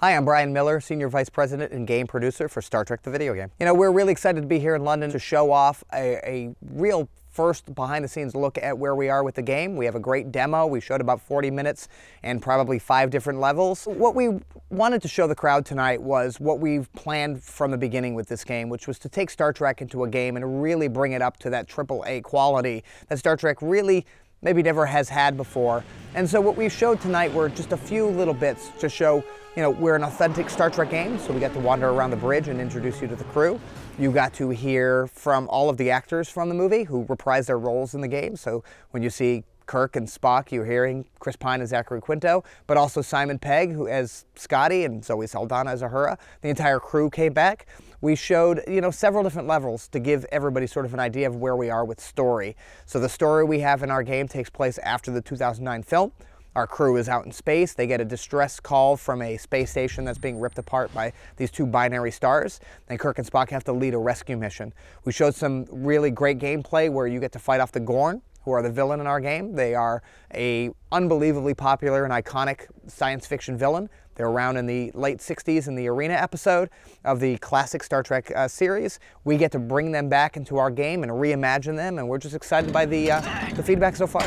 Hi, I'm Brian Miller, Senior Vice President and Game Producer for Star Trek the Video Game. You know, we're really excited to be here in London to show off a real first behind-the-scenes look at where we are with the game. We have a great demo. We showed about 40 minutes and probably 5 different levels. What we wanted to show the crowd tonight was what we've planned from the beginning with this game, which was to take Star Trek into a game and really bring it up to that AAA quality that Star Trek really maybe never has had before. And so what we showed tonight were just a few little bits to show, you know, we're an authentic Star Trek game, so we got to wander around the bridge and introduce you to the crew. You got to hear from all of the actors from the movie who reprise their roles in the game. So when you see Kirk and Spock, you're hearing Chris Pine and Zachary Quinto, but also Simon Pegg who as Scotty and Zoe Saldana as Uhura. The entire crew came back. We showed, you know, several different levels to give everybody sort of an idea of where we are with story. So the story we have in our game takes place after the 2009 film. Our crew is out in space. They get a distress call from a space station that's being ripped apart by these 2 binary stars. And Kirk and Spock have to lead a rescue mission. We showed some really great gameplay where you get to fight off the Gorn, who are the villain in our game. They are a unbelievably popular and iconic science fiction villain. They're around in the late 60s in the Arena episode of the classic Star Trek series. We get to bring them back into our game and reimagine them, and we're just excited by the feedback so far.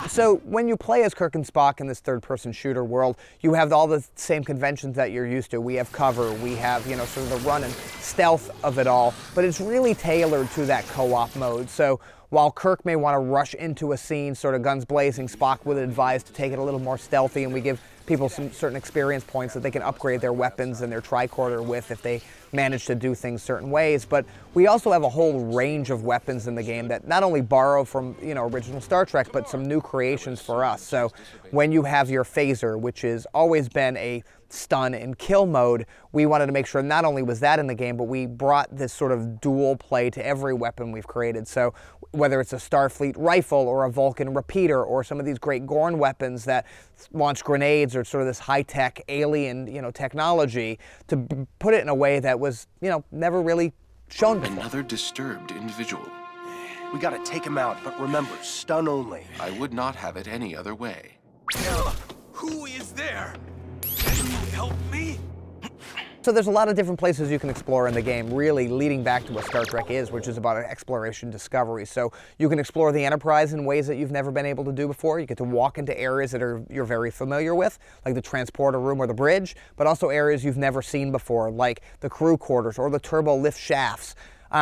So when you play as Kirk and Spock in this third-person shooter world, you have all the same conventions that you're used to. We have cover, we have, you know, sort of the run and stealth of it all, but it's really tailored to that co-op mode. So while Kirk may want to rush into a scene sort of guns blazing, Spock would advise to take it a little more stealthy, and we give people some certain experience points that they can upgrade their weapons and their tricorder with if they manage to do things certain ways. But we also have a whole range of weapons in the game that not only borrow from, you know, original Star Trek, but some new creations for us. So when you have your phaser, which has always been a stun and kill mode, we wanted to make sure not only was that in the game, but we brought this sort of dual play to every weapon we've created. So whether it's a Starfleet rifle or a Vulcan repeater or some of these great Gorn weapons that launch grenades or sort of this high-tech alien, you know, technology, to put it in a way that was, you know, never really shown before. Another disturbed individual. We gotta take him out, but remember, stun only. I would not have it any other way. Who is there? Can you help me? So there's a lot of different places you can explore in the game, really leading back to what Star Trek is, which is about an exploration discovery. So you can explore the Enterprise in ways that you've never been able to do before. You get to walk into areas that you're very familiar with, like the transporter room or the bridge, but also areas you've never seen before, like the crew quarters or the turbo lift shafts.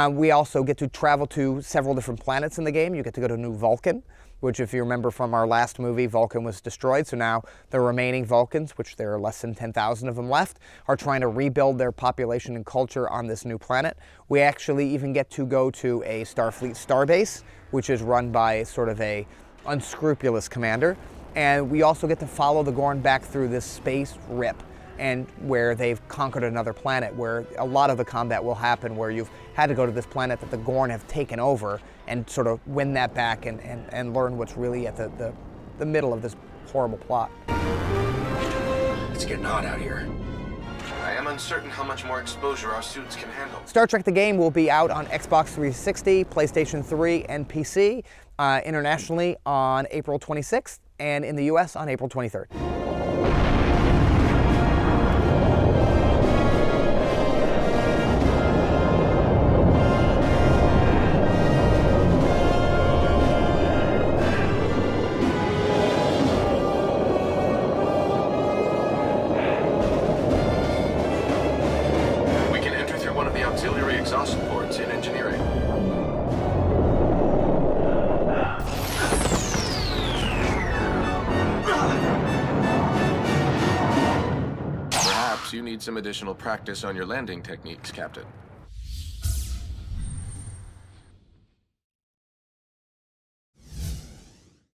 We also get to travel to several different planets in the game. You get to go to New Vulcan, which, if you remember from our last movie, Vulcan was destroyed. So now the remaining Vulcans, which there are less than 10,000 of them left, are trying to rebuild their population and culture on this new planet. We actually even get to go to a Starfleet starbase, which is run by sort of a unscrupulous commander. And we also get to follow the Gorn back through this space rip, and where they've conquered another planet, where a lot of the combat will happen, where you've had to go to this planet that the Gorn have taken over and sort of win that back and learn what's really at the middle of this horrible plot. It's getting hot out here. I am uncertain how much more exposure our suits can handle. Star Trek the game will be out on Xbox 360, PlayStation 3, and PC, internationally on April 26th, and in the US on April 23rd. Auxiliary exhaust ports in engineering. Perhaps you need some additional practice on your landing techniques, Captain.